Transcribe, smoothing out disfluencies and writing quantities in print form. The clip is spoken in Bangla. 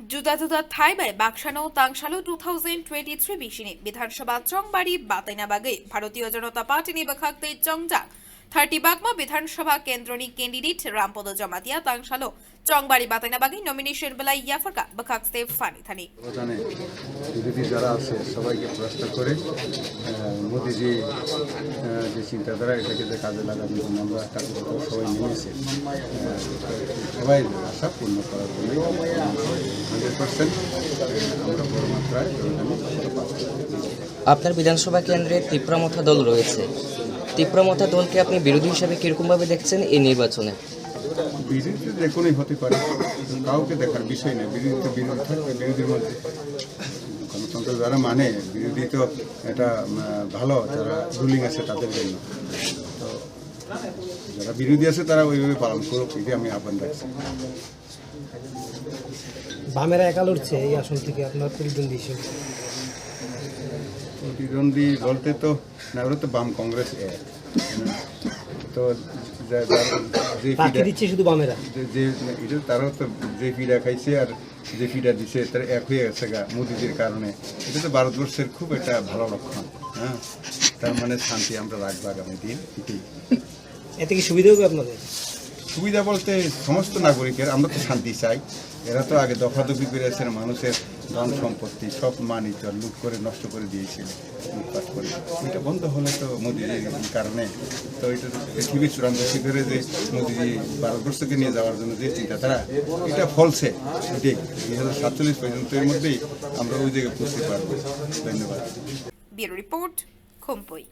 जुदा थाइबाय बाक्सानो तांशालो 2023 बिशिनि विधानसभा चंगबाड़ी बाताइना बागै भारतीय जनता पार्टी बखागते चंगजा 30 बागमा विधानसभा केंद्रनी कैंडिडेट रामपद जमातिया तांशालो चंगबाड़ी बाताइना बागै नॉमिनेशन बेलाय याफर का बखागते फानी थानी বিরোধী যারা আছে সবাইকে প্রশ্ন করে মোদিজি যে চিন্তাধারা এটাকে যে কাজে লাগানোর জন্য আমরা সবাই নেমেছে সবাই আশা পূর্ণ করার জন্য 100% আমরা বড় মাত্রায় আপনার বিধানসভা কেন্দ্রে তীব্রমথা দল রয়েছে। তীব্রমথা দলকে আপনি বিরোধী হিসেবে কিরকমভাবে দেখছেন এই নির্বাচনে? বিরোধী যে কোনোই হতে পারে, কাউকে দেখার বিষয় নেই। বিরোধী তো বিরোধী থাকবে, বিরোধীর মধ্যে গণতন্ত্র যারা মানে বিরোধী তো এটা ভালো, যারা রুলিং আছে তাদের জন্য। তো যারা বিরোধী আছে তারা ওইভাবে পালন করুক, এটি আমি আহ্বান রাখছি। বামেরা একা লড়ছে এই আসন থেকে, আপনার প্রতিদ্বন্দ্বী হিসেবে? প্রতিদ্বন্দ্বী বলতে তো না, ওরা তো বাম কংগ্রেস তো দিচ্ছে শুধু বামেরা, যে তারাও তো যে পিড়া খাইছে আর যে পিড়া দিচ্ছে তার এক হয়ে গেছে গা মোদিজির কারণে। এটা তো ভারতবর্ষের খুব একটা ভালো লক্ষণ। হ্যাঁ, তার মানে শান্তি আমরা রাখবো আগামী দিন। এতে কি সুবিধা হবে আপনাদের? সুবিধা বলতে সমস্ত নাগরিকের, আমরা তো শান্তি চাই। এরা তো আগে দফাদফি করেছেন, মানুষের ধন সম্পত্তি সব মানিত লুট করে নষ্ট করে দিয়েছিল, লুটপাট করে। এটা বন্ধ হলে তো মোদিজির কারণে তো এটা পৃথিবীর চূড়ান্ত শিখরে যে মোদিজি ভারতবর্ষকে নিয়ে যাওয়ার জন্য যে চিন্তাধারা, এটা ফলছে। ঠিক 2047 পর্যন্ত এর মধ্যেই আমরা ওই জায়গায় পৌঁছতে পারবো। ধন্যবাদ। Bureau report, খুমপুই।